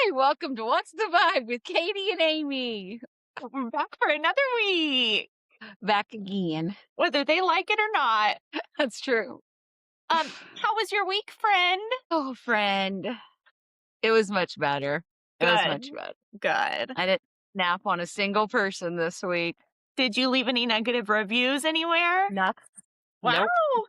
Hi, welcome to What's the Vibe with Katie and Amy. We're back for another week, Back again. whether they like it or not. That's true. How was your week, friend? Oh, friend. It was much better. It was Good, much better. good. I didn't snap on a single person this week. Did you leave any negative reviews anywhere? Nothing. Wow, Nope.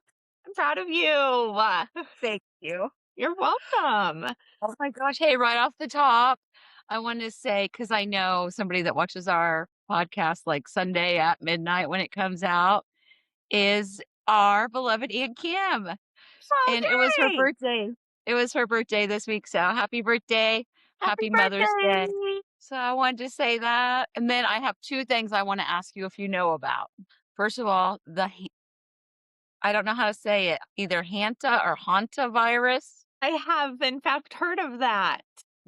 I'm proud of you. Thank you. You're welcome. Oh my gosh. Hey, right off the top, I want to say, because I know somebody that watches our podcast like Sunday at midnight when it comes out is our beloved Aunt Kim. And it was her Okay. birthday. It was her birthday this week. So happy birthday. Happy Happy Mother's Day. birthday. So I wanted to say that. And then I have two things I want to ask you if you know about. First of all, I don't know how to say it, either Hanta or Hanta virus. I have, in fact, heard of that.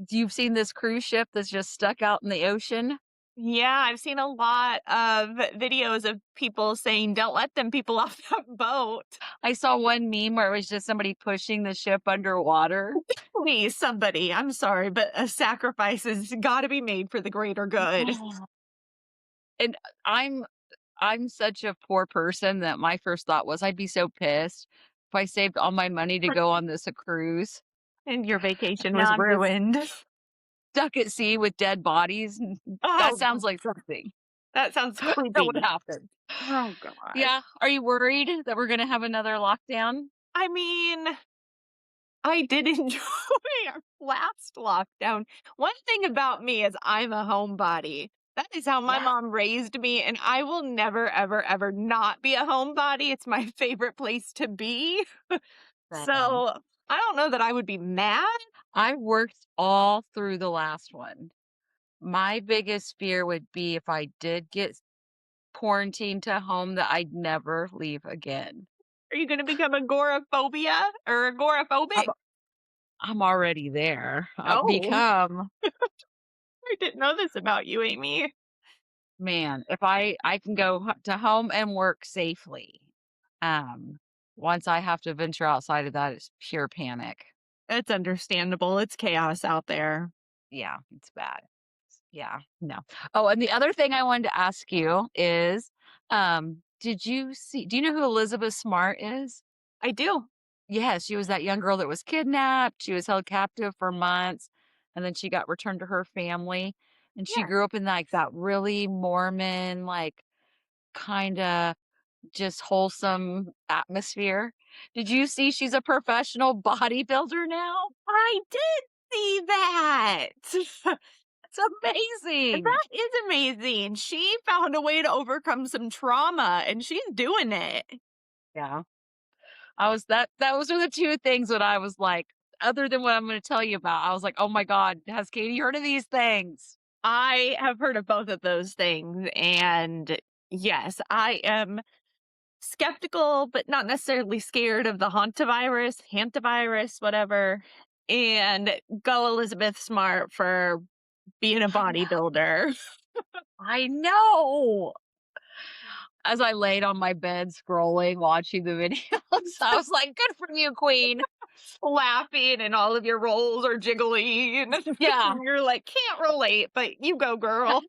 You've seen this cruise ship that's just stuck out in the ocean? Yeah, I've seen a lot of videos of people saying, don't let them people off that boat. I saw one meme where it was just somebody pushing the ship underwater. Please, somebody, I'm sorry, but a sacrifice has got to be made for the greater good. And I'm such a poor person that my first thought was I'd be so pissed if I saved all my money to go on this cruise. And your vacation Now was I'm just ruined. stuck at sea with dead bodies. That Oh, sounds like something that sounds that creepy. would happen. Oh, God. Yeah. Are you worried that we're going to have another lockdown? I mean, I did enjoy our last lockdown. One thing about me is I'm a homebody. That is how my Yeah. mom raised me, and I will never, ever, ever not be a homebody. It's my favorite place to be. So I don't know that I would be mad. I worked all through the last one. My biggest fear would be if I did get quarantined to home that I'd never leave again. Are you going to become agoraphobia or agoraphobic? I'm, I'm already there. I've Oh, become, I didn't know this about you, Amy. man, if I can go to home and work safely. Um, Once I have to venture outside of that, it's pure panic. It's understandable. It's chaos out there. Yeah, it's bad. Yeah, no. Oh, and the other thing I wanted to ask you is, do you know who Elizabeth Smart is? I do. Yes, she was that young girl that was kidnapped. She was held captive for months, and then she got returned to her family. And she Yeah. grew up in like that really Mormon, like kind of just wholesome atmosphere. Did you see she's a professional bodybuilder now? I did see that. It's amazing. That is amazing. She found a way to overcome some trauma and she's doing it. Yeah. Those were the two things that I was like, other than what I'm going to tell you about, I was like, oh my God, has Katie heard of these things? I have heard of both of those things. And yes, I am skeptical, but not necessarily scared of the hantavirus, whatever. And go Elizabeth Smart for being a I know. bodybuilder. I know. As I laid on my bed scrolling, watching the videos, I was like, good for you, Queen. Laughing and all of your rolls are jiggling. Yeah. You're like, can't relate, but you go, girl.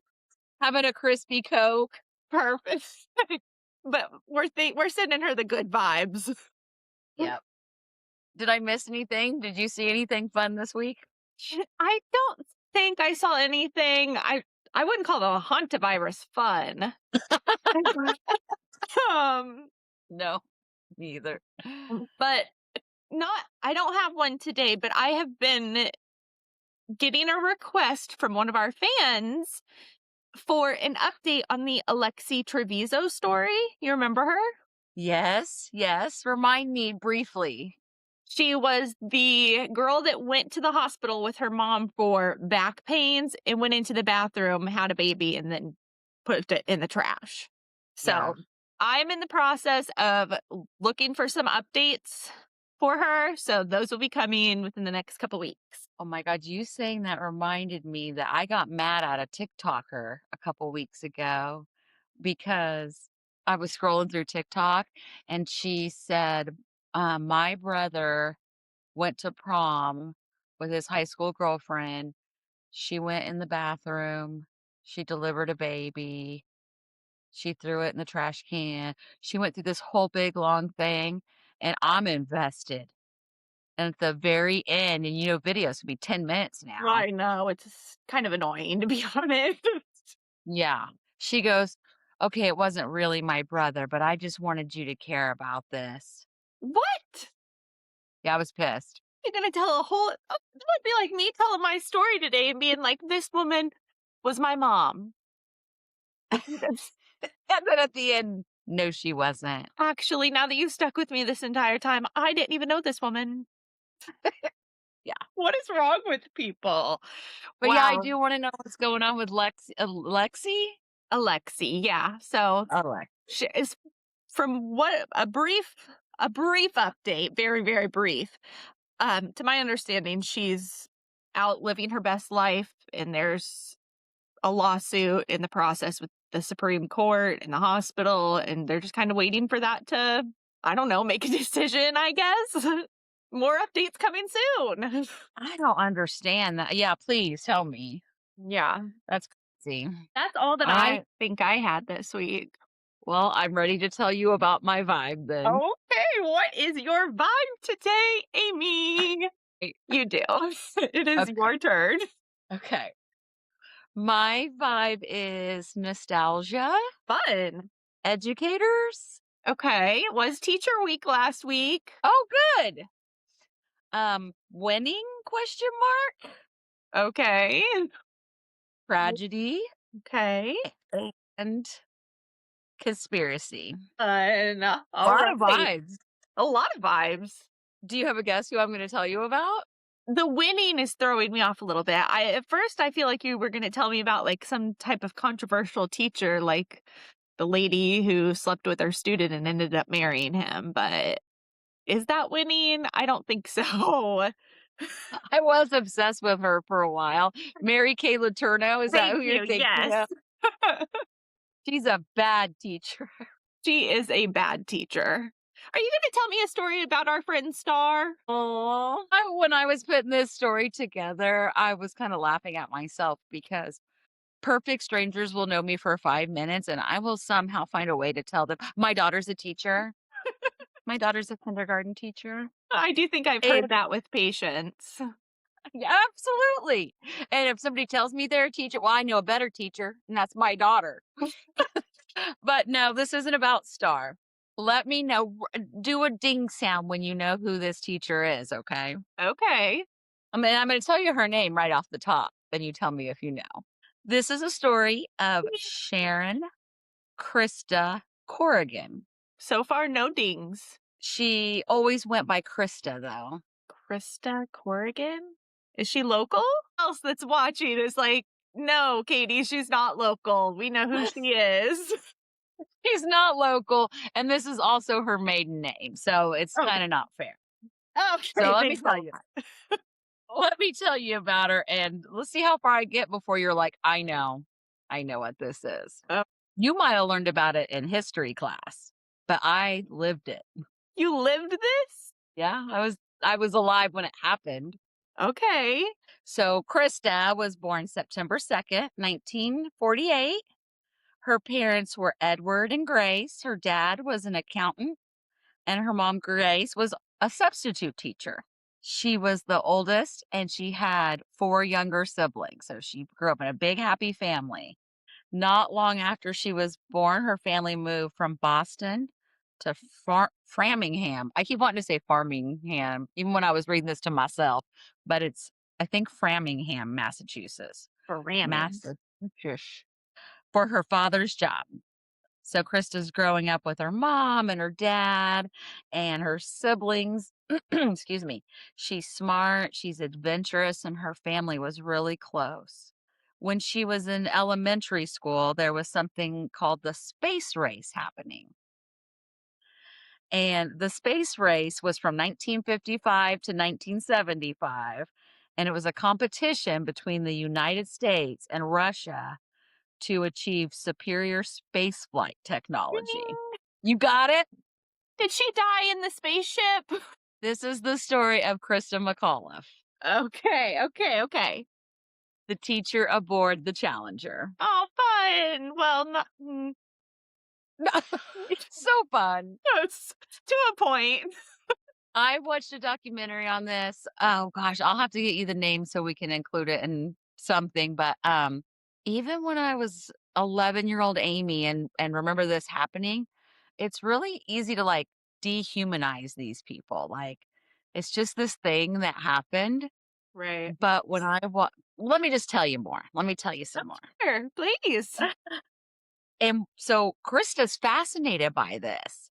Having a crispy Coke. Perfect. But we're sending her the good vibes. Yep. Did I miss anything? Did you see anything fun this week? I don't think I saw anything. I wouldn't call the hantavirus fun. um, No, me either. but I don't have one today, but I have been getting a request from one of our fans for an update on the Alexi Treviso story. You remember her? Yes, yes. Remind me briefly. She was the girl that went to the hospital with her mom for back pains and went into the bathroom, had a baby, and then put it in the trash. So Yeah. I'm in the process of looking for some updates for her. So those will be coming within the next couple weeks. Oh my God, you saying that reminded me that I got mad at a TikToker a couple weeks ago because I was scrolling through TikTok and she said, my brother went to prom with his high school girlfriend She went in the bathroom. She delivered a baby. She threw it in the trash can. She went through this whole big long thing, and I'm invested. And at the very end, and videos can be 10 minutes now. I know, it's kind of annoying, to be honest. Yeah. She goes, "Okay, it wasn't really my brother, but I just wanted you to care about this." What? Yeah, I was pissed. You're gonna tell a whole it would be like me telling my story today and being like, "This woman was my mom." And then at the end, no, she wasn't. Actually, now that you've stuck with me this entire time, I didn't even know this woman. Yeah. What is wrong with people? But yeah, I Wow. do wanna know what's going on with Lexi? Alexi, yeah. So Alex. she is from what a brief update, very, very brief. To my understanding, she's out living her best life, and there's a lawsuit in the process with the Supreme Court and the hospital, and they're just kind of waiting for that to, I don't know, make a decision, I guess. More updates coming soon. I don't understand that. Yeah, please tell me. Yeah. That's crazy. That's all that I Alright. think I had this week. Well, I'm ready to tell you about my vibe then. Okay, what is your vibe today, Amy? Right. You do. It is Okay. your turn. Okay. My vibe is nostalgia, Fun. educators. Okay, it was teacher week last week. Oh, good. Winning question mark? Okay. Tragedy Okay. and conspiracy. Fun. A All lot of right. vibes. A lot of vibes. Do you have a guess who I'm gonna tell you about? The winning is throwing me off a little bit. At first I feel like you were gonna tell me about like some type of controversial teacher, like the lady who slept with her student and ended up marrying him, but is that winning? I don't think so. I was obsessed with her for a while. Mary Kay Letourneau, is that Thank who you're you. thinking Yes. of? She's a bad teacher. She is a bad teacher. Are you gonna tell me a story about our friend Star? Oh, when I was putting this story together, I was kind of laughing at myself because perfect strangers will know me for 5 minutes and I will somehow find a way to tell them. My daughter's a teacher. My daughter's a kindergarten teacher. I do think I've And heard that with patience. yeah, absolutely. And if somebody tells me they're a teacher, well, I know a better teacher, and that's my daughter. But no, this isn't about Star. Let me know. Do a ding sound when you know who this teacher is, okay? Okay. I'm going to tell you her name right off the top, then you tell me if you know. This is a story of Sharon Christa Corrigan. So far, no dings. She always went by Christa, though. Christa Corrigan? Is she local? Else that's watching is like, no, Katie, she's not local. We know who she is. She's not local, and this is also her maiden name, so it's Okay. kind of not fair. So Okay, thanks a lot. let me tell you about her, and let's see how far I get before you're like, I know what this is. Oh. You might have learned about it in history class, but I lived it. You lived this? Yeah, I was alive when it happened. Okay. So Krista was born September 2nd, 1948. Her parents were Edward and Grace. Her dad was an accountant, and her mom, Grace, was a substitute teacher. She was the oldest, and she had 4 younger siblings. So she grew up in a big, happy family. Not long after she was born, her family moved from Boston to Framingham. I keep wanting to say Farmingham, even when I was reading this to myself, but it's, I think, Framingham, Massachusetts. For ramming. Massachusetts. For her father's job. So Krista's growing up with her mom and her dad and her siblings. Excuse me. She's smart, she's adventurous, and her family was really close. When she was in elementary school, there was something called the space race happening. And the space race was from 1955 to 1975. And it was a competition between the United States and Russia to achieve superior spaceflight technology. Ding. You got it? Did she die in the spaceship? This is the story of Christa McAuliffe. Okay, okay, okay. the teacher aboard the Challenger. Oh, fun. Well, not So fun. yes, to a point. I watched a documentary on this. Oh gosh, I'll have to get you the name so we can include it in something. But even when I was 11-year-old Amy and remember this happening, it's really easy to like dehumanize these people. Like it's just this thing that happened. Right. But when let me just tell you more. Let me tell you Oh, some more. sure, please. And so Krista's fascinated by this.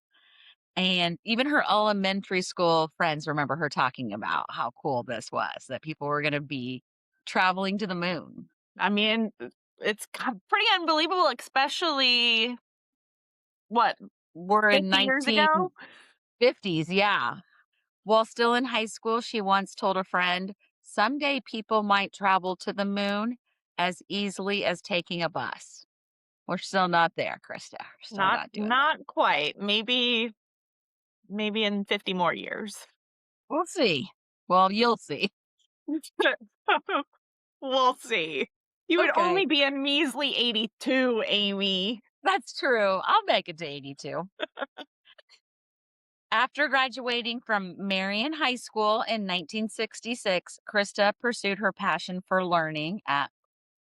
And even her elementary school friends remember her talking about how cool this was, that people were going to be traveling to the moon. I mean, it's pretty unbelievable, especially what, We're in 50 years ago? 1950s, yeah. While still in high school, she once told a friend, someday people might travel to the moon as easily as taking a bus. We're still not there, Krista. We're still Not not doing that. not quite. Maybe in 50 more years. We'll see. Well, you'll see. We'll see. You would Okay. only be a measly 82, Amy. That's true. I'll make it to 82. After graduating from Marion High School in 1966, Krista pursued her passion for learning at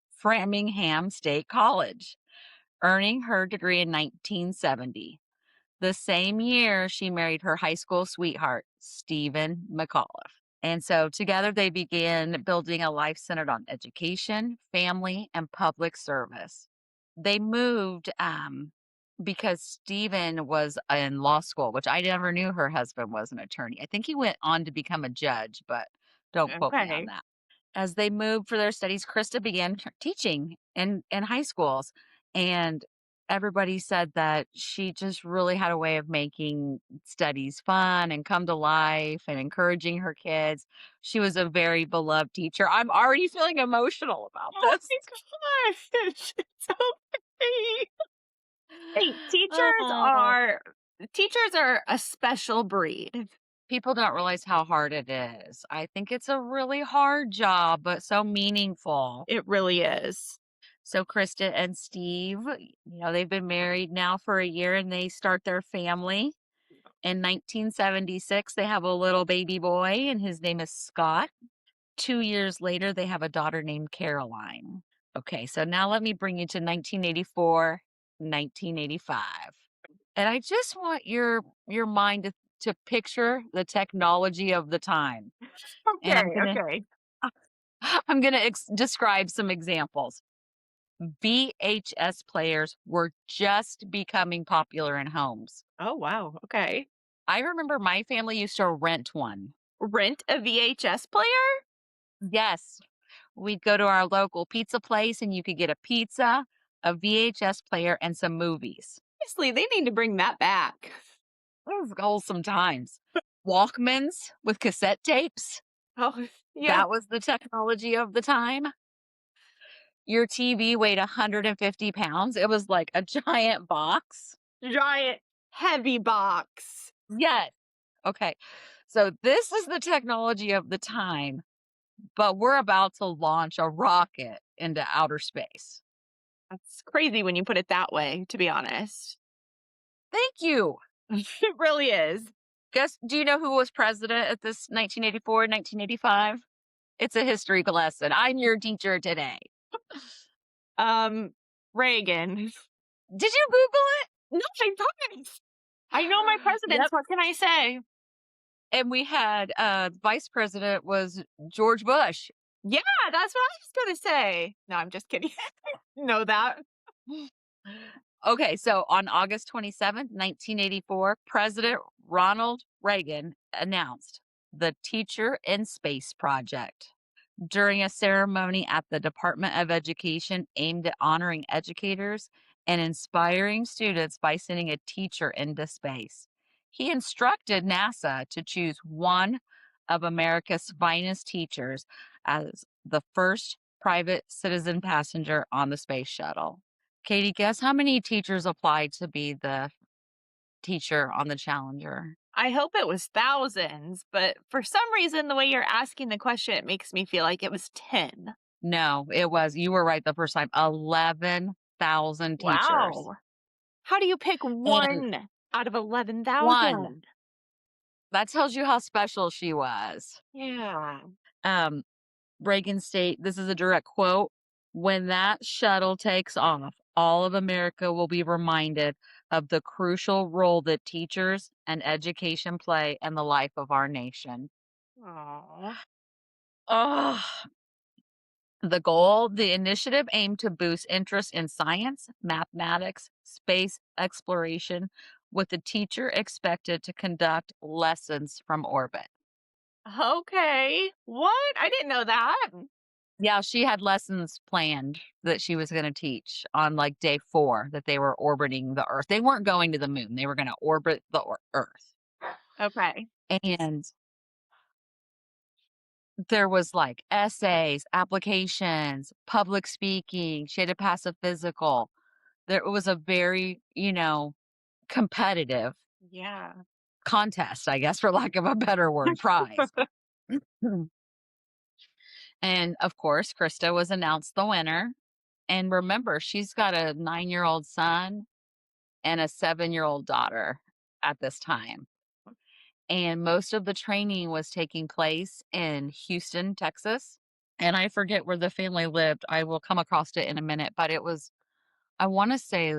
Framingham State College, earning her degree in 1970. The same year, she married her high school sweetheart, Stephen McAuliffe. And so together they began building a life centered on education, family, and public service. They moved because Stephen was in law school, which I never knew her husband was an attorney. I think he went on to become a judge, but don't quote me on Okay. that. As they moved for their studies, Krista began teaching in high schools. And everybody said that she just really had a way of making studies fun and come to life and encouraging her kids. She was a very beloved teacher. I'm already feeling emotional about Oh this. my gosh. It's okay. Hey, Oh, teachers are a special breed. people don't realize how hard it is. I think it's a really hard job, but so meaningful. It really is. So Krista and Steve, they've been married now for a year and they start their family. In 1976, they have a little baby boy and his name is Scott. 2 years later, they have a daughter named Caroline. Okay, so now let me bring you to 1984, 1985. And I just want your mind to picture the technology of the time. And Okay, okay. I'm gonna describe some examples. VHS players were just becoming popular in homes. Oh, wow. Okay. I remember my family used to rent one. Rent a VHS player? Yes, we'd go to our local pizza place and you could get a pizza, a VHS player, and some movies. Honestly, they need to bring that back. It was wholesome times. Walkmans with cassette tapes. Oh, yeah. That was the technology of the time. Your TV weighed 150 pounds. It was like a giant box. Giant, heavy box. Yes. Okay. So this is the technology of the time, but we're about to launch a rocket into outer space. That's crazy when you put it that way, to be honest. Thank you. It really is. Do you know who was president at this 1984, 1985? It's a history lesson. I'm your teacher today. Reagan. Did you Google it? No, I don't. I know my presidents. Yep. What can I say? And we had vice president was George Bush. Yeah, that's what I was going to say. No, I'm just kidding. Know that. Okay, so on August 27th, 1984, President Ronald Reagan announced the Teacher in Space Project during a ceremony at the Department of Education aimed at honoring educators and inspiring students by sending a teacher into space. He instructed NASA to choose one of America's finest teachers as the first private citizen passenger on the space shuttle. Katie, guess how many teachers applied to be the teacher on the Challenger? I hope it was thousands, but for some reason, the way you're asking the question, it makes me feel like it was 10. No, you were right the first time. 11,000 teachers. Wow. How do you pick And 1 out of one, 11,000? that tells you how special she was. Yeah. Um, Reagan State, this is a direct quote. When that shuttle takes off, all of America will be reminded of the crucial role that teachers and education play in the life of our nation. Aw. Oh, the initiative aimed to boost interest in science, mathematics, space exploration, with the teacher expected to conduct lessons from orbit. Okay. What? I didn't know that. Yeah, she had lessons planned that she was gonna teach on, like, day 4 that they were orbiting the Earth. They weren't going to the moon, they were gonna orbit the Earth. Okay. And there was, like, essays, applications, public speaking, she had to pass a physical. There was a very, competitive Yeah. contest, I guess, for lack of a better word, prize. Mhm. And, of course, Krista was announced the winner, and remember, she's got a 9-year-old son and a 7-year-old daughter at this time. And most of the training was taking place in Houston, Texas. And I forget where the family lived. I will come across it in a minute, but it was, I want to say,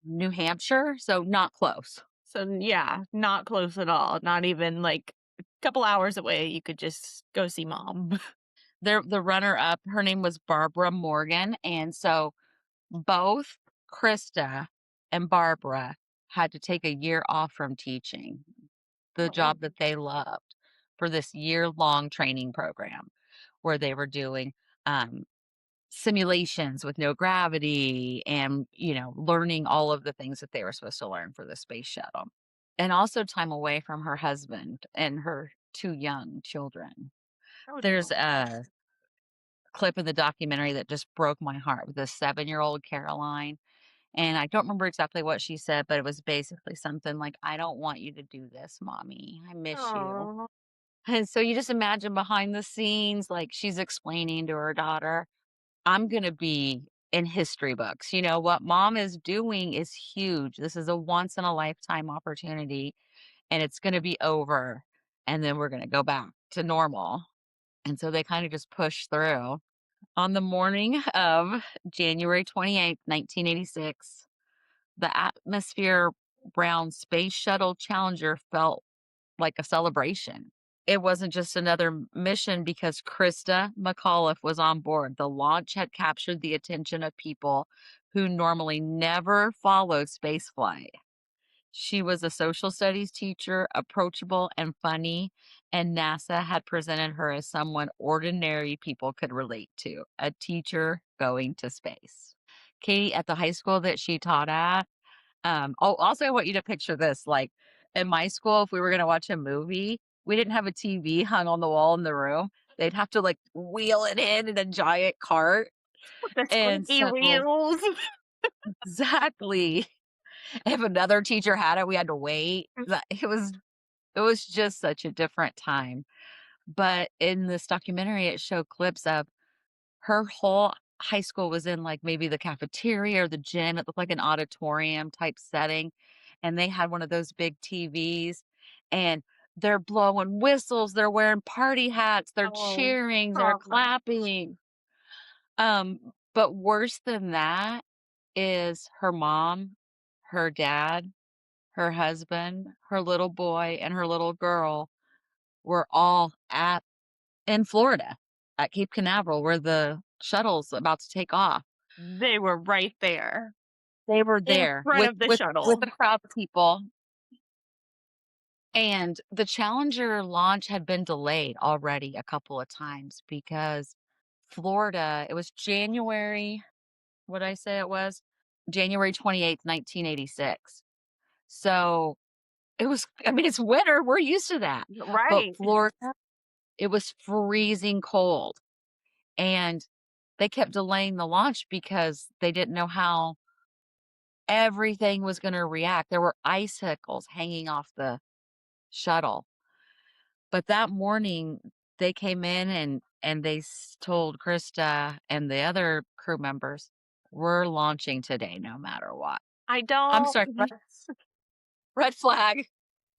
New Hampshire. So not close. So, yeah, not close at all. Not even like a couple hours away. You could just go see mom. The runner up, her name was Barbara Morgan. And so both Krista and Barbara had to take a year off from teaching the Oh. job that they loved for this year-long training program where they were doing, um, simulations with no gravity and, learning all of the things that they were supposed to learn for the space shuttle. And also time away from her husband and her 2 young children. Oh, There's no. a clip in the documentary that just broke my heart with this 7-year-old Caroline, and I don't remember exactly what she said, but it was basically something like, "I don't want you to do this, mommy. I miss you." Oh. And so you just imagine behind the scenes, like, she's explaining to her daughter, "I'm gonna be in history books. What mom is doing is huge. This is a once in a lifetime opportunity, and it's gonna be over, and then we're gonna go back to normal." And so they kinda just push through. On the morning of January 28th, 1986, the atmosphere around Space Shuttle Challenger felt like a celebration. It wasn't just another mission because Christa McAuliffe was on board. The launch had captured the attention of people who normally never followed spaceflight. She was a social studies teacher, approachable and funny, and NASA had presented her as someone ordinary people could relate to, a teacher going to space. Katie, at the high school that she taught at, also, I want you to picture this, like, in my school, if we were gonna watch a movie, we didn't have a TV hung on the wall in the room. They'd have to, like, wheel it in a giant cart, With the and squeaky so wheels. exactly. If another teacher had it, we had to wait. It was just such a different time. But in this documentary, it showed clips of her whole high school was in, like, maybe the cafeteria or the gym. It looked like an auditorium type setting, and they had one of those big TVs, and they're blowing whistles, they're wearing party hats, they're Oh, cheering, they're fun. clapping. But worse than that is her mom, her dad, her husband, her little boy, and her little girl were all at in Florida at Cape Canaveral where the shuttle's about to take off. They were right there They were in there front with of the with shuttle. a crowd of people, and the Challenger launch had been delayed already a couple of times because Florida, it was January, what'd I say it was? January 28th, 1986. So, it's winter, we're used to that, but Right. Florida, it was freezing cold, and they kept delaying the launch because they didn't know how everything was gonna react. There were icicles hanging off the shuttle. But that morning, they came in and and told Krista and the other crew members, "We're launching today no matter what." I I'm don't sorry, red flag.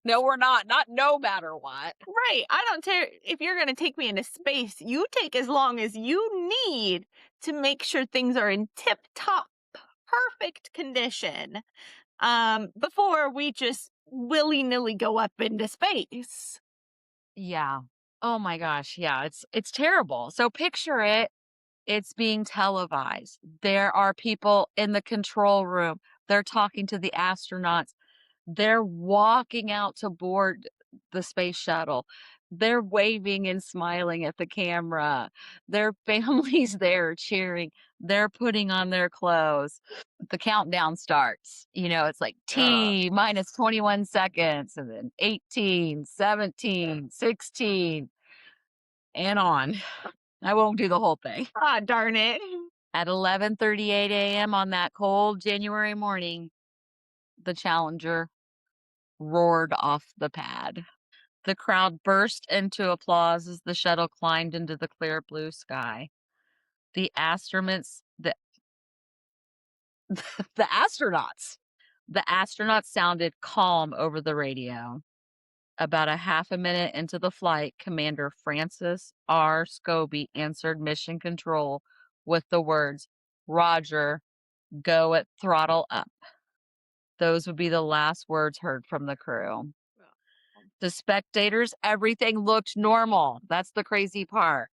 No, we're not. Not no matter what. right, I don't care if you're gonna take me into space, you take as long as you need to make sure things are in tip-top perfect condition, before we just willy-nilly go up into space. Yeah. Oh my gosh, yeah, it's terrible. So picture it, it's being televised. There are people in the control room. They're talking to the astronauts. They're walking out to board the space shuttle. They're waving and smiling at the camera. Their families there cheering. They're putting on their clothes. The countdown starts. It's like Ugh. T minus 21 seconds and then 18, 17, 16, and on. I won't do the whole thing. Ah, darn it. At 11:38 a.m. on that cold January morning, the Challenger roared off the pad. The crowd burst into applause as the shuttle climbed into the clear blue sky. The astronauts, the, the astronauts, the astronauts sounded calm over the radio. About a half a minute into the flight, Commander Francis R. Scobie answered mission control with the words, "Roger, go at throttle up." Those would be the last words heard from the crew. The spectators, everything looked normal. That's the crazy part.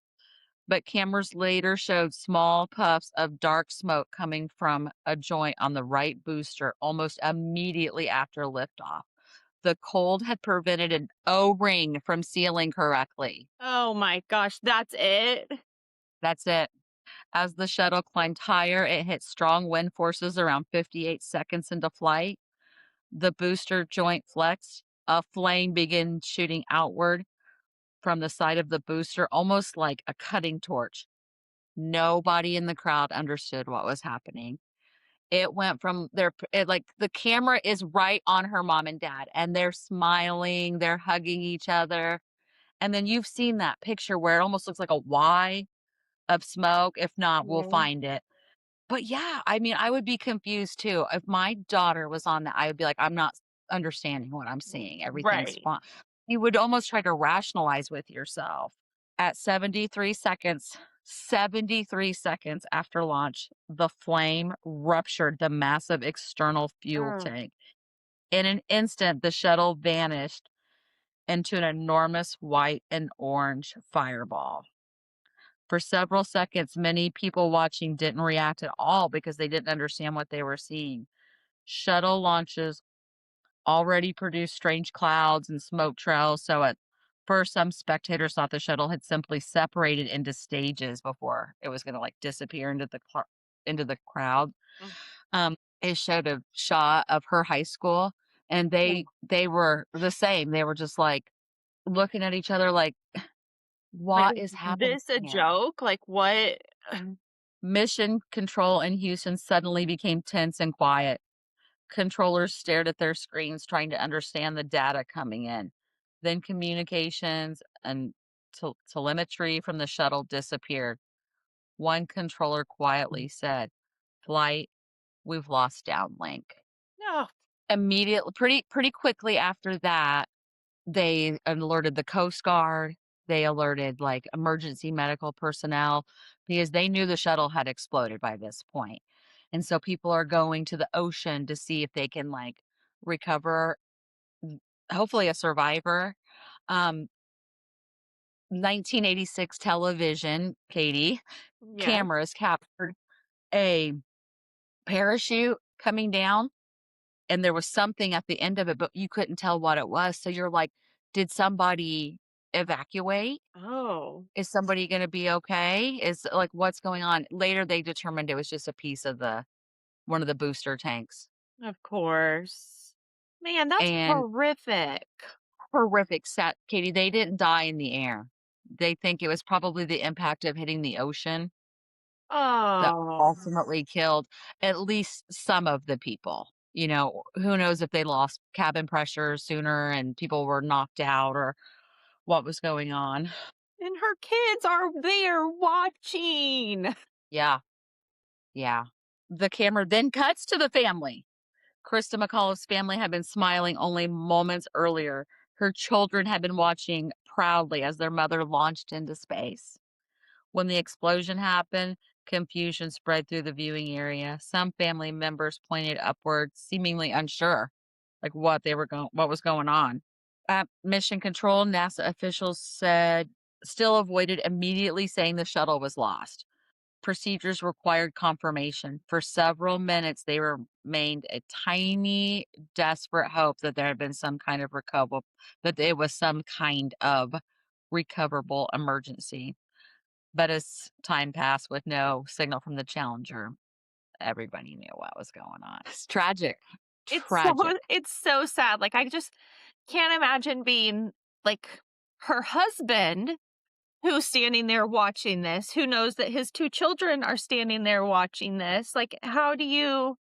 But cameras later showed small puffs of dark smoke coming from a joint on the right booster almost immediately after liftoff. The cold had prevented an O-ring from sealing correctly. Oh my gosh, that's it? That's it. As the shuttle climbed higher, it hit strong wind forces around 58 seconds into flight. The booster joint flexed. A flame began shooting outward from the side of the booster, almost like a cutting torch. Nobody in the crowd understood what was happening. It went from like the camera is right on her mom and dad, and they're smiling, they're hugging each other. And then you've seen that picture where it almost looks like a Y of smoke. If not, we'll Mhm. find it. But yeah, I mean, I would be confused too. If my daughter was on that, I would be like, I'm not understanding what I'm seeing. Everything's Right. fine. You would almost try to rationalize with yourself. At 73 seconds after launch, the flame ruptured the massive external fuel Ugh. tank. In an instant, the shuttle vanished into an enormous white and orange fireball. For several seconds, many people watching didn't react at all because they didn't understand what they were seeing. Shuttle launches already produced strange clouds and smoke trails, so at first some spectators thought the shuttle had simply separated into stages before it was going to like disappear into the crowd. Mm. It showed a shot of her high school, and Mm. they were the same. They were just like looking at each other like, Like, what is is happening this a here? joke? Like, what? Mission control in Houston suddenly became tense and quiet. Controllers stared at their screens, trying to understand the data coming in. Then communications and telemetry from the shuttle disappeared. One controller quietly said, "Flight, we've lost downlink." No. Immediately, pretty quickly after that, they alerted the Coast Guard. They alerted like emergency medical personnel because they knew the shuttle had exploded by this point. And so people are going to the ocean to see if they can like recover hopefully a survivor. Um, 1986 television, Katie, Yes. cameras captured a parachute coming down, and there was something at the end of it, but you couldn't tell what it was. So you're like, did somebody evacuate? Oh, Is somebody gonna be okay? Is like, what's going on? Later, they determined it was just a piece of one of the booster tanks, of course. Man, that's and horrific. horrific set, Katie, they didn't die in the air. They think it was probably the impact of hitting the ocean that Oh, ultimately killed at least some of the people. Who knows if they lost cabin pressure sooner and people were knocked out or what was going on. And her kids are there watching. Yeah, yeah. The camera then cuts to the family. Christa McAuliffe's family had been smiling only moments earlier. Her children had been watching proudly as their mother launched into space. When the explosion happened, confusion spread through the viewing area. Some family members pointed upwards, seemingly unsure, like what was going on. At Mission Control, NASA officials said still avoided immediately saying the shuttle was lost. Procedures required confirmation. For several minutes, they remained a tiny, desperate hope that there had been some kind of that it was some kind of recoverable emergency. But as time passed with no signal from the Challenger, everybody knew what was going on. It's tragic. It's so Tragic. it's so sad. Like, I just can't imagine being, like, her husband who's standing there watching this, who knows that his 2 children are standing there watching this. Like, how do you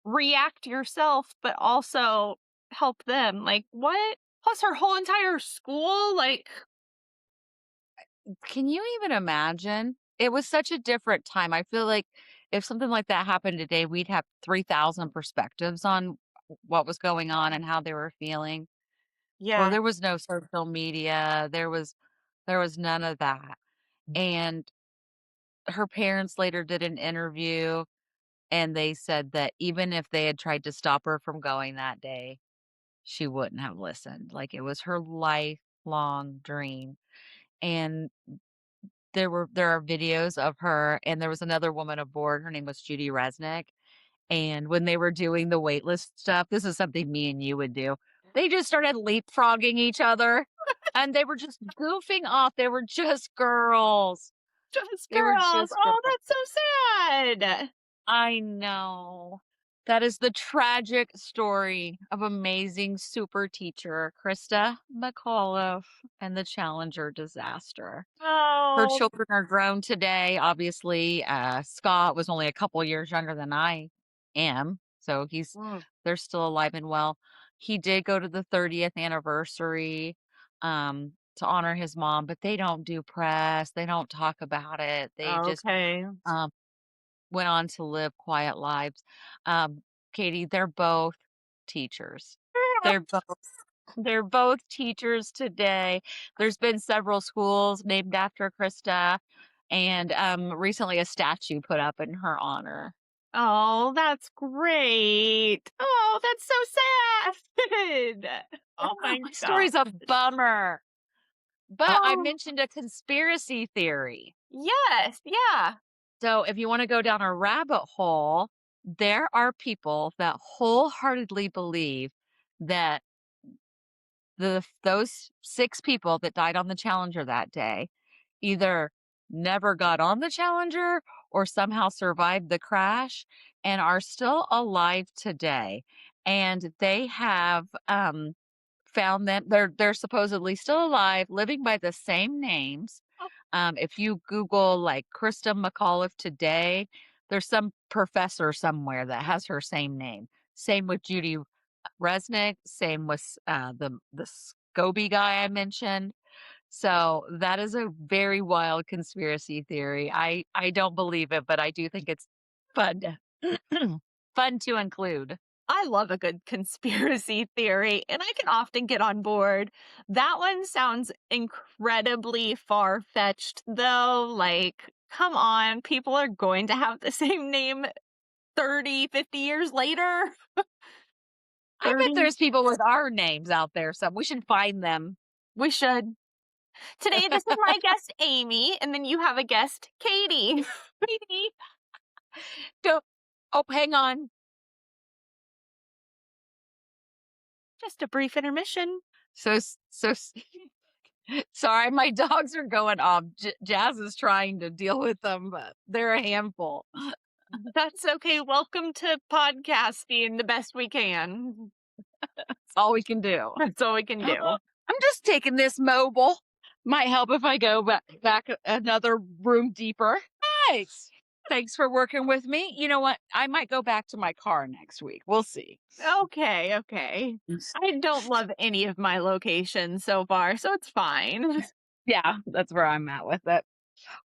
react yourself, but also help them? Like, what? Plus her whole entire school, like, Can you even imagine? It was such a different time. I feel like if something like that happened today, we'd have 3,000 perspectives on what was going on and how they were feeling. Well, yeah. there was no social media. There was none of that. And her parents later did an interview and they said that even if they had tried to stop her from going that day, she wouldn't have listened. Like it was her lifelong dream. And there are videos of her and there was another woman aboard. Her name was Judy Resnick. And when they were doing the waitlist stuff, this is something me and you would do. They just started leapfrogging each other and they were just goofing off. They were just girls. Just They were girls. just Oh, girls. that's so sad. I know. That is the tragic story of amazing super teacher Christa McAuliffe and the Challenger disaster. Her Oh. children are grown today. Obviously, Scott was only a couple years younger than I am, so Mm. they're still alive and well. He did go to the 30th anniversary to honor his mom, but they don't do press. They don't talk about it. They just Okay. um, went on to live quiet lives. Um, Katie, they're both teachers. They're both they're both teachers today. There's been several schools named after Krista, and recently a statue put up in her honor. Oh, that's great. Oh, that's so sad. Oh my My god. story's a bummer. But I Oh, mentioned a conspiracy theory. yes, yeah. So if you want to go down a rabbit hole, there are people that wholeheartedly believe that those 6 people that died on the Challenger that day either never got on the Challenger or somehow survived the crash and are still alive today. And they have, found that they're supposedly still alive, living by the same names. Oh, If you Google, like, Christa McAuliffe today, there's some professor somewhere that has her same name. Same with Judy Resnick, same with, the SCOBY guy I mentioned. So, that is a very wild conspiracy theory. I don't believe it, but I do think it's fun to fun to include. I love a good conspiracy theory, and I can often get on board. That one sounds incredibly far-fetched, though. Like, come on, people are going to have the same name 30, 50 years later. I bet 30. there's people with our names out there, so we should find them. We should. Today, this is my guest, Amy, and then you have a guest, Katie. Maybe. Don't Oh, hang on. Just a brief intermission. So s so s sorry, my dogs are going off. Jazz is trying to deal with them, but they're a handful. That's okay. Welcome to podcasting the best we can. That's all we can do. That's all we can do. I'm just taking this mobile. Might help if I go back another room deeper. Nice. Thanks for working with me. You know what? I might go back to my car next week. We'll see. Okay, okay. I don't love any of my locations so far, so it's fine. Yeah, that's where I'm at with it.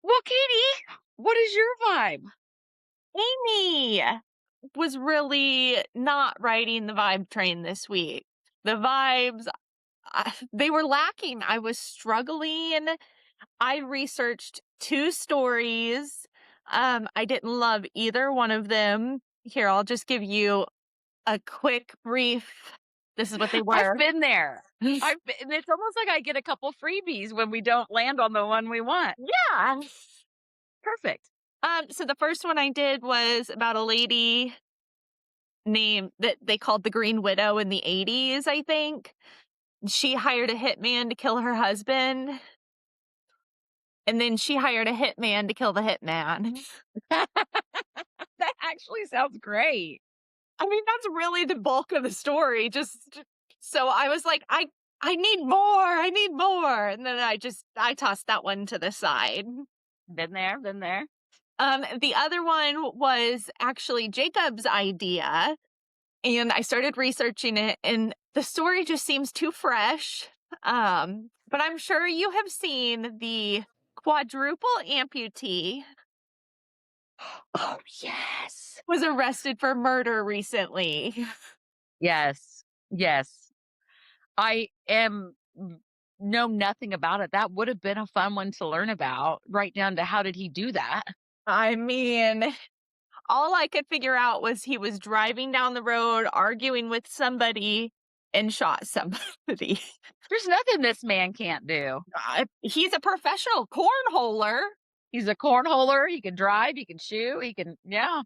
Well, Katie, what is your vibe? Amy was really not riding the vibe train this week. The vibes, they were lacking. I was struggling. I researched 2 stories. I didn't love either one of them. Here, I'll just give you a quick brief. This is what they I've were. been there. And it's almost like I get a couple freebies when we don't land on the one we want. Yeah. Perfect. So the first one I did was about a lady named that they called the Green Widow in the 80s, I think. She hired a hitman to kill her husband, and then she hired a hitman to kill the hitman. That actually sounds great. I mean, that's really the bulk of the story. Just so I was like, I need more. I need more. And then I tossed that one to the side. Been there, been there. The other one was actually Jacob's idea, and I started researching it, and the story just seems too fresh. But I'm sure you have seen the quadruple amputee Oh, yes. was arrested for murder recently. Yes. Yes. I am know nothing about it. That would have been a fun one to learn about, right down to how did he do that? I mean, all I could figure out was he was driving down the road, arguing with somebody, and shot somebody. There's nothing this man can't do. He's a professional cornholer. He's a cornholer. He can drive. He can shoot. He can, yeah.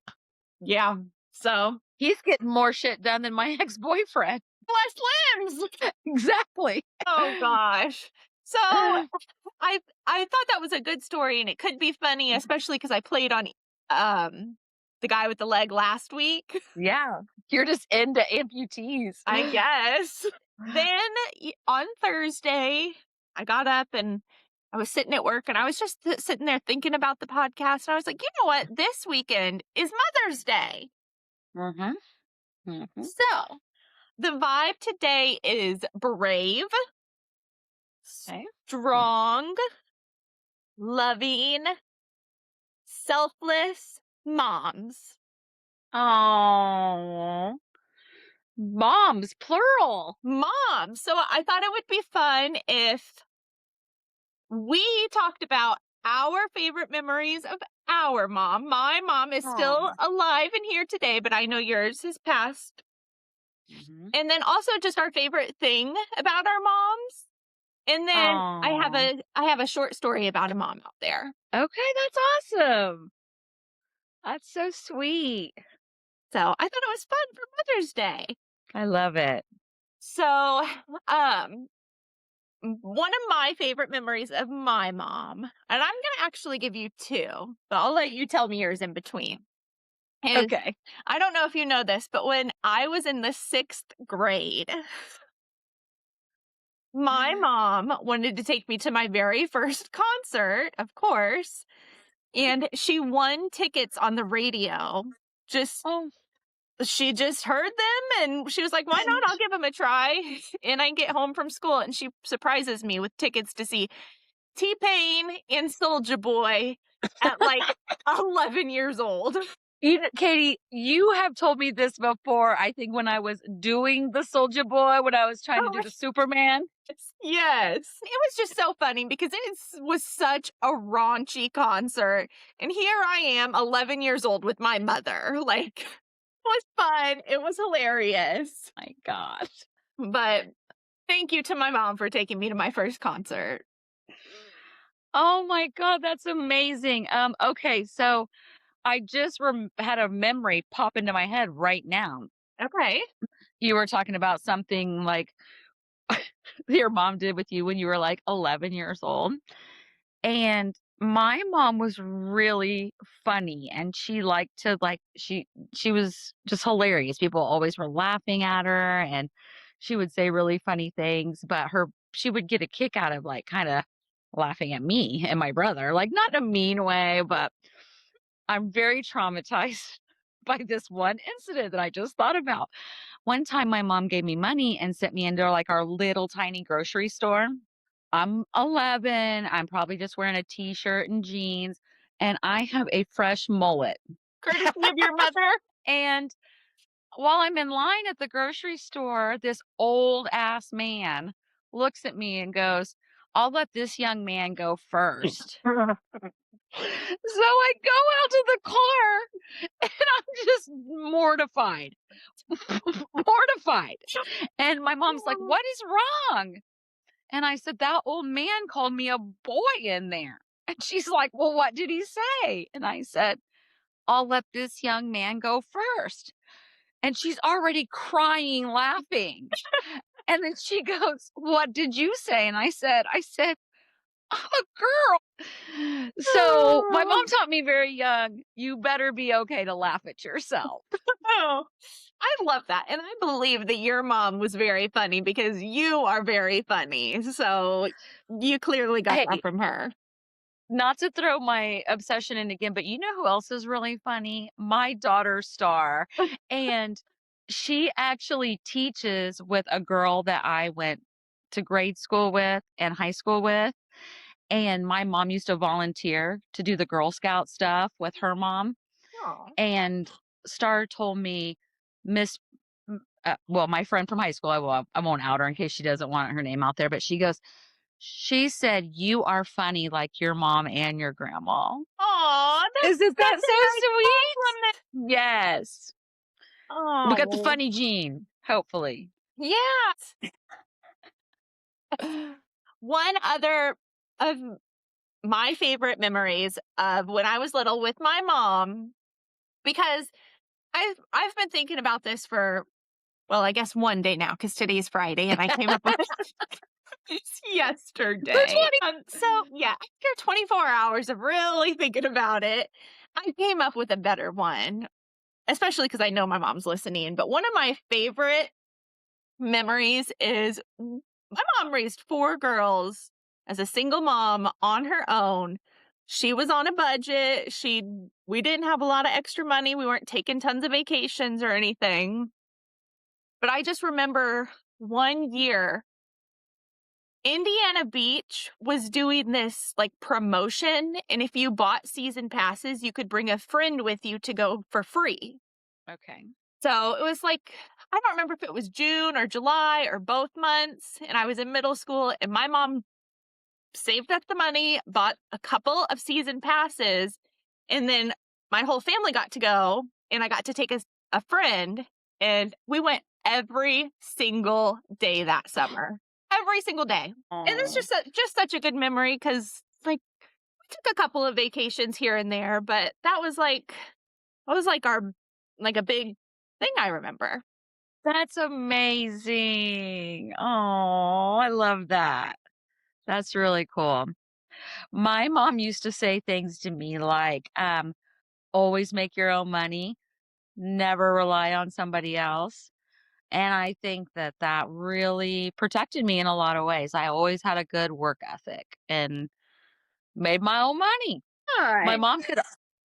Yeah. So, He's getting more shit done than my ex-boyfriend. blessed limbs. Exactly. Oh gosh. So I thought that was a good story, and it could be funny, especially because I played on the guy with the leg last week. Yeah. You're just into amputees. I guess. Then on Thursday, I got up and I was sitting at work, and I was just sitting there thinking about the podcast. And I was like, you know what? This weekend is Mother's Day. Mm-hmm. Mm-hmm. So the vibe today is brave, Okay. strong, loving, selfless moms. Oh, moms, plural. Moms. So I thought it would be fun if we talked about our favorite memories of our mom. My mom is still Aw. alive and here today, but I know yours has passed. Mhm. And then also just our favorite thing about our moms. And then Aw. I have a short story about a mom out there. Okay, that's awesome. That's so sweet. So I thought it was fun for Mother's Day. I love it. So, one of my favorite memories of my mom, and I'm gonna actually give you 2, but I'll let you tell me yours in between. Is Okay. I don't know if you know this, but when I was in the 6th grade, my mom wanted to take me to my very first concert, of course, and she won tickets on the radio. Just Oh. She just heard them, and she was like, "Why not? I'll give them a try." And I get home from school, and she surprises me with tickets to see T-Pain and Soulja Boy at, like, 11 years old. Katie, you have told me this before. I think when I was doing the Soldier Boy, when I was trying to Oh do my the Superman. Yes. It was just so funny because was such a raunchy concert, and here I am, 11 years old with my mother. Like, it was fun. It was hilarious. My gosh. But thank you to my mom for taking me to my first concert. Oh my God, that's amazing. Okay, so I just had a memory pop into my head right now. Okay. You were talking about something like your mom did with you when you were like 11 years old. And my mom was really funny and she liked to she was just hilarious. People always were laughing at her and she would say really funny things, but she would get a kick out of like kind of laughing at me and my brother. Like not in a mean way, but I'm very traumatized by this one incident that I just thought about. One time my mom gave me money and sent me into like our little tiny grocery store. I'm 11, I'm probably just wearing a t-shirt and jeans, and I have a fresh mullet. Courtesy of your mother? And while I'm in line at the grocery store, this old ass man looks at me and goes, "I'll let this young man go first." So I go out to the car and I'm just mortified, mortified. And my mom's like, "What is wrong?" And I said, "That old man called me a boy in there." And she's like, "Well, what did he say?" And I said, "I'll let this young man go first." And she's already crying, laughing. And then she goes, "What did you say?" And I said, "I'm a girl." So my mom taught me very young, you better be okay to laugh at yourself. Oh, I love that. And I believe that your mom was very funny because you are very funny. So you clearly got that Hey, from her. not to throw my obsession in again, but you know who else is really funny? My daughter Star. And she actually teaches with a girl that I went to grade school with and high school with. And my mom used to volunteer to do the Girl Scout stuff with her mom. Oh. And Star told me, Miss, well, my friend from high school, I won't out her in case she doesn't want her name out there, but she goes, she said, "You are funny like your mom and your grandma." Aw, that's Isn't that such so a nice compliment. sweet? Yes. We got the Oh, funny gene, hopefully. yes. One other of my favorite memories of when I was little with my mom, because I've been thinking about this for, well, I guess one day now, because today's Friday and I came up with it's For yesterday. 20. So yeah, after 24 hours of really thinking about it, I came up with a better one, especially because I know my mom's listening. But one of my favorite memories is my mom raised 4 girls as a single mom on her own. She was on a budget. We didn't have a lot of extra money. We weren't taking tons of vacations or anything. But I just remember one year Indiana Beach was doing this like promotion, and if you bought season passes, you could bring a friend with you to go for free. Okay. So it was like, I don't remember if it was June or July or both months, and I was in middle school, and my mom saved up the money, bought a couple of season passes, and then my whole family got to go, and I got to take a friend, and we went every single day that summer. Every single day. And it's Oh, just such a good memory because, like, we took a couple of vacations here and there, but that was like our, like, a big thing I remember. that's amazing. Oh, I love that. That's really cool. My mom used to say things to me like, always make your own money, never rely on somebody else. And I think that that really protected me in a lot of ways. I always had a good work ethic and made my own money. All My right. mom could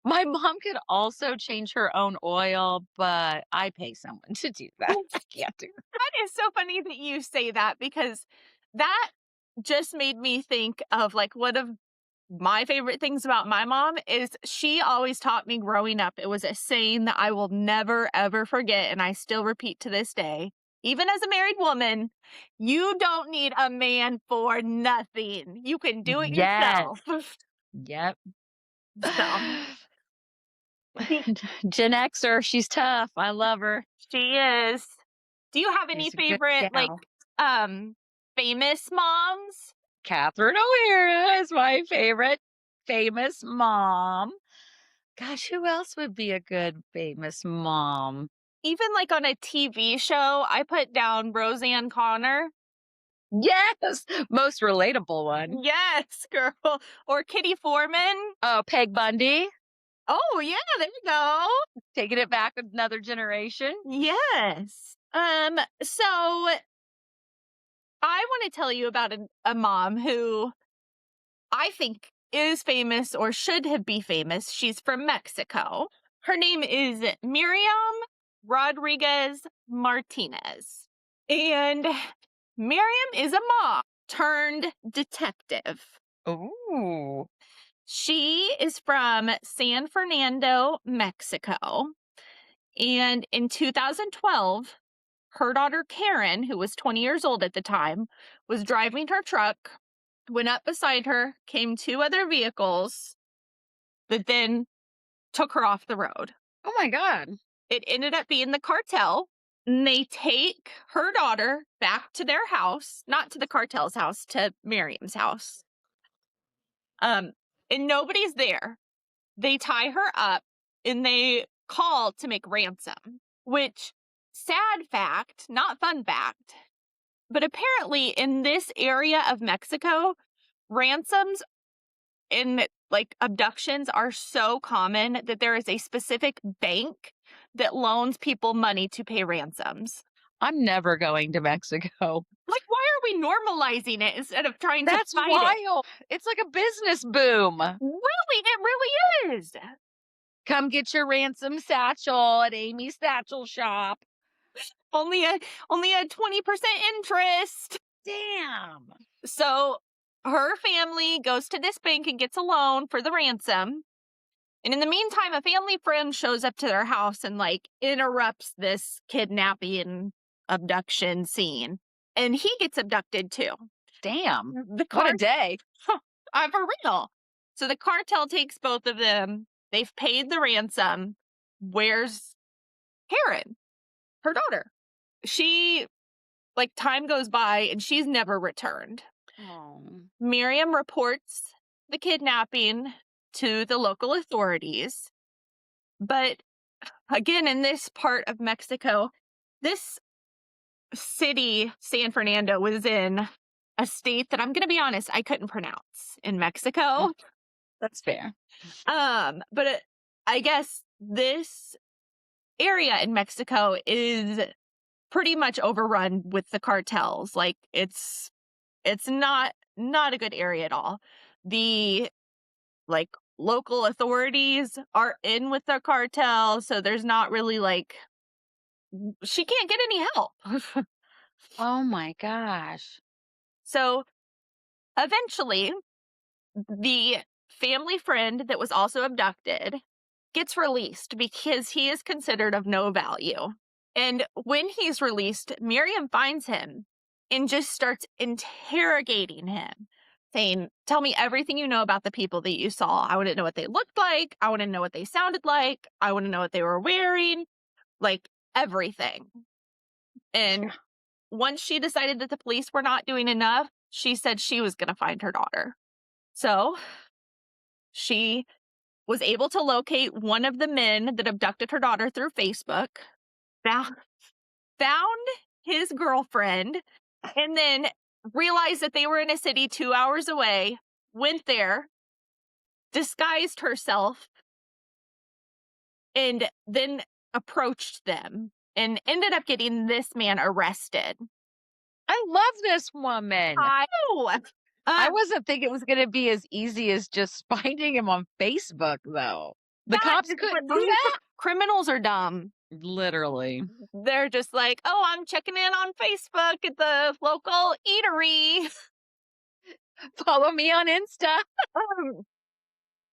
my mom could also change her own oil, but I pay someone to do that. I can't do that. That is so funny that you say that because that just made me think of like one of my favorite things about my mom is she always taught me growing up. It was a saying that I will never ever forget and I still repeat to this day. Even as a married woman, you don't need a man for nothing. You can do it Yes. yourself. Yep. So, the- Gen Xer, she's tough. I love her. she is. Do you have any She's a good favorite like gal. um famous moms? Catherine O'Hara is my favorite famous mom. Gosh, who else would be a good famous mom? Even like on a TV show, I put down Roseanne Connor. Yes, most relatable one. Yes, girl. Or Kitty Foreman. Oh, Peg Bundy, Oh, yeah, there you go. taking it back another generation. Yes. So I want to tell you about a mom who I think is famous or should have be famous. She's from Mexico. Her name is Miriam Rodriguez Martinez. And Miriam is a mom turned detective. Ooh. She is from San Fernando, Mexico. And in 2012, her daughter Karen, who was 20 years old at the time, was driving her truck, went up beside her, came two other vehicles that then took her off the road. Oh my God. It ended up being the cartel. And they take her daughter back to their house, not to the cartel's house, to Miriam's house. And nobody's there. They tie her up and they call to make ransom, which, sad fact, not fun fact, but apparently in this area of Mexico, ransoms and like abductions are so common that there is a specific bank that loans people money to pay ransoms. I'm never going to Mexico. Like, why are we normalizing it instead of trying That's to fight it? wild. It's like a business boom. Really, it really is. Come get your ransom satchel at Amy's Satchel Shop. Only a 20% interest. Damn. So her family goes to this bank and gets a loan for the ransom. And in the meantime, a family friend shows up to their house and like interrupts this kidnapping abduction scene. And he gets abducted too. Damn. The What a day. For real. So the cartel takes both of them. They've paid the ransom. Where's Karen, her daughter? She, like, time goes by and she's never returned. Oh. Miriam reports the kidnapping to the local authorities. But again, in this part of Mexico, this city, San Fernando, was in a state that I'm going to be honest, I couldn't pronounce in Mexico. That's fair. But I guess this area in Mexico is pretty much overrun with the cartels. Like it's not a good area at all. The like local authorities are in with the cartel, so there's not really like she can't get any help. Oh my gosh. So eventually the family friend that was also abducted gets released because he is considered of no value. And when he's released, Miriam finds him and just starts interrogating him, saying, tell me everything you know about the people that you saw. I want to know what they looked like. I want to know what they sounded like. I want to know what they were wearing, like everything. And once she decided that the police were not doing enough, she said she was going to find her daughter. So she was able to locate one of the men that abducted her daughter through Facebook, found his girlfriend, and then realized that they were in a city 2 hours away, went there, disguised herself, and then approached them and ended up getting this man arrested. I love this woman. I know. I wasn't thinking it was going to be as easy as just finding him on Facebook, though. The cops couldn't do that. Criminals are dumb. Literally. They're just like, oh, I'm checking in on Facebook at the local eatery. Follow me on Insta.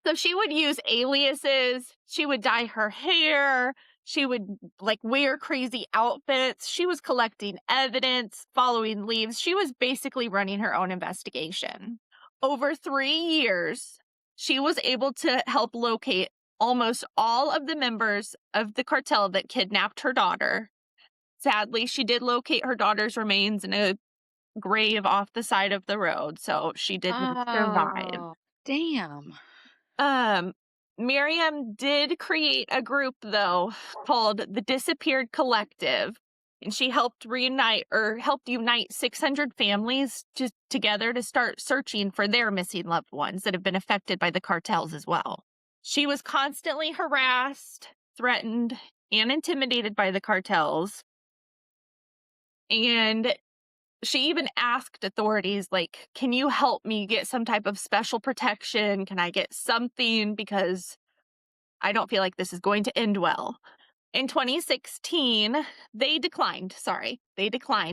So she would use aliases. She would dye her hair. She would like wear crazy outfits. She was collecting evidence, following leads. She was basically running her own investigation. Over 3 years, she was able to help locate almost all of the members of the cartel that kidnapped her daughter. Sadly, she did locate her daughter's remains in a grave off the side of the road, so she didn't survive. Damn. Miriam did create a group, though, called the Disappeared Collective, and she helped unite 600 families together to start searching for their missing loved ones that have been affected by the cartels as well. She was constantly harassed, threatened, and intimidated by the cartels. And she even asked authorities, like, can you help me get some type of special protection? Can I get something? Because I don't feel like this is going to end well. In 2016, they declined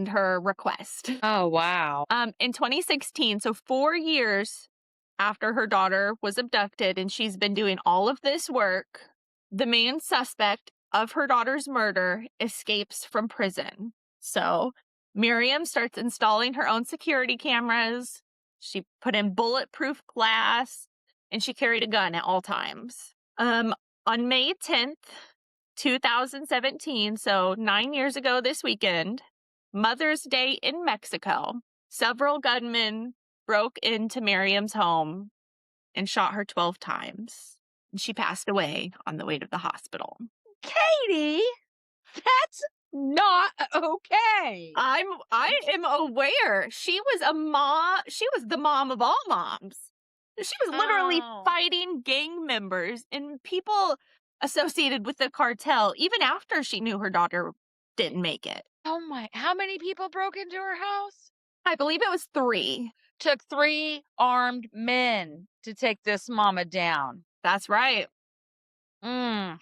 her request. Oh, wow. In 2016, so 4 years after her daughter was abducted and she's been doing all of this work, the main suspect of her daughter's murder escapes from prison. So Miriam starts installing her own security cameras. She put in bulletproof glass and she carried a gun at all times. On May 10th, 2017, so 9 years ago this weekend, Mother's Day in Mexico, several gunmen broke into Miriam's home and shot her 12 times. And she passed away on the way to the hospital. Katie, that's not okay. I am aware. She was a mom. She was the mom of all moms. She was literally Oh. fighting gang members and people associated with the cartel, even after she knew her daughter didn't make it. Oh my, how many people broke into her house? I believe it was 3. Took 3 armed men to take this mama down. That's right. Mm.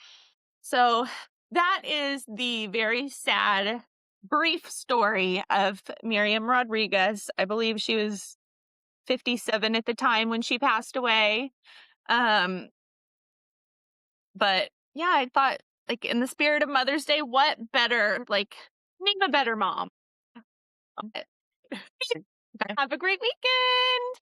So that is the very sad, brief story of Miriam Rodriguez. I believe she was 57 at the time when she passed away. But yeah, I thought, like, in the spirit of Mother's Day, what better, like, name a better mom. Have a great weekend.